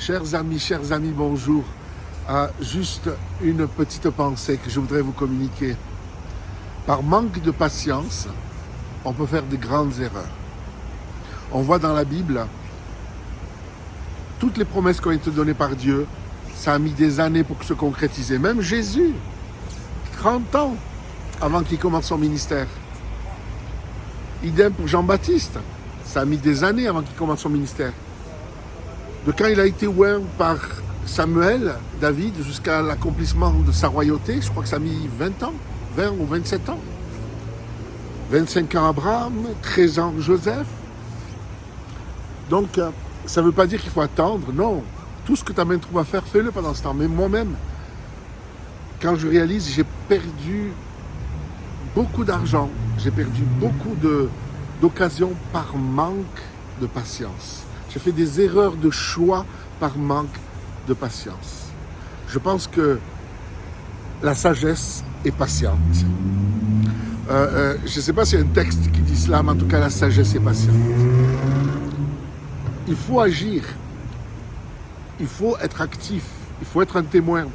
Chers amis, bonjour. Juste une petite pensée que je voudrais vous communiquer. Par manque de patience, on peut faire de grandes erreurs. On voit dans la Bible, toutes les promesses qui ont été données par Dieu, ça a mis des années pour se concrétiser. Même Jésus, 30 ans avant qu'il commence son ministère. Idem pour Jean-Baptiste, ça a mis des années avant qu'il commence son ministère. De quand il a été oint par Samuel, David, jusqu'à l'accomplissement de sa royauté, je crois que ça a mis 20 ans, 20 ou 27 ans. 25 ans Abraham, 13 ans Joseph. Donc, ça ne veut pas dire qu'il faut attendre, non. Tout ce que ta main trouve à faire, fais-le pendant ce temps. Mais moi-même, quand je réalise, j'ai perdu beaucoup d'argent, j'ai perdu beaucoup d'occasions par manque de patience. J'ai fait des erreurs de choix par manque de patience. Je pense que la sagesse est patiente. Je ne sais pas s'il y a un texte qui dit cela, mais en tout cas, la sagesse est patiente. Il faut agir. Il faut être actif. Il faut être un témoin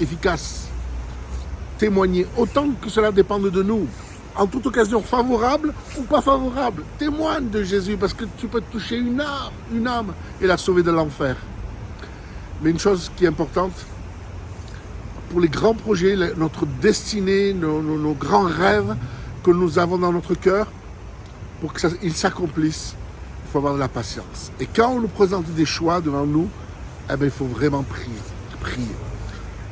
efficace. Témoigner autant que cela dépende de nous. En toute occasion, favorable ou pas favorable. Témoigne de Jésus parce que tu peux toucher une âme et la sauver de l'enfer. Mais une chose qui est importante, pour les grands projets, notre destinée, nos grands rêves que nous avons dans notre cœur, pour qu'ils s'accomplissent, il faut avoir de la patience. Et quand on nous présente des choix devant nous, eh bien, il faut vraiment prier,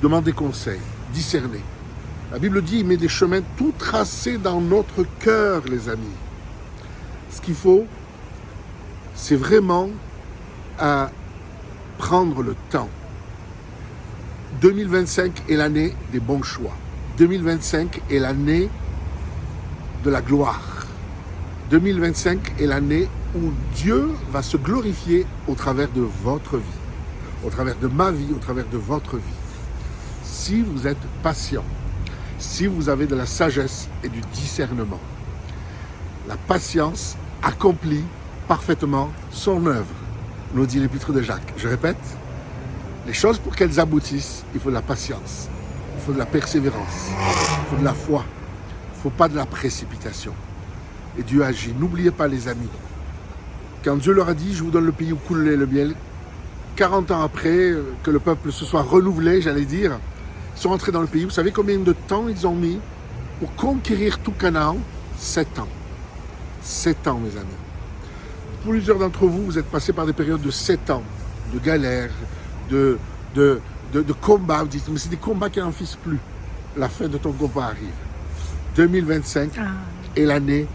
demander conseil, discerner. La Bible dit, il met des chemins tout tracés dans notre cœur, les amis. Ce qu'il faut, c'est vraiment prendre le temps. 2025 est l'année des bons choix. 2025 est l'année de la gloire. 2025 est l'année où Dieu va se glorifier au travers de votre vie, au travers de ma vie, au travers de votre vie. Si vous êtes patient, si vous avez de la sagesse et du discernement, la patience accomplit parfaitement son œuvre, nous dit l'épître de Jacques. Je répète, les choses pour qu'elles aboutissent, il faut de la patience, il faut de la persévérance, il faut de la foi, il ne faut pas de la précipitation. Et Dieu agit. N'oubliez pas, les amis, quand Dieu leur a dit, je vous donne le pays où coule le lait et le miel, 40 ans après que le peuple se soit renouvelé, j'allais dire, ils sont entrés dans le pays. Vous savez combien de temps ils ont mis pour conquérir tout Canaan? 7 ans. 7 ans, mes amis. Plusieurs d'entre vous, vous êtes passés par des périodes de 7 ans, de galères, de combats. Vous dites, mais c'est des combats qui n'en finissent plus. La fin de ton combat arrive. 2025 est l'année,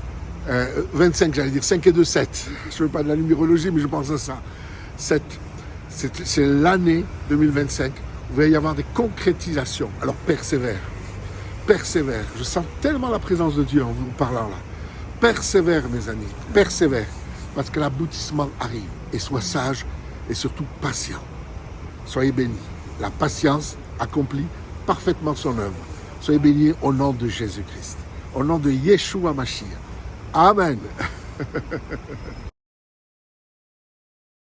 25, j'allais dire, 5 et 2, 7. Je ne veux pas de la numérologie, mais je pense à ça. 7. C'est l'année 2025. Il va y avoir des concrétisations. Alors persévère. Persévère. Je sens tellement la présence de Dieu en vous parlant là. Persévère, mes amis. Persévère. Parce que l'aboutissement arrive. Et sois sage et surtout patient. Soyez bénis. La patience accomplit parfaitement son œuvre. Soyez bénis au nom de Jésus-Christ. Au nom de Yeshua Mashiach. Amen.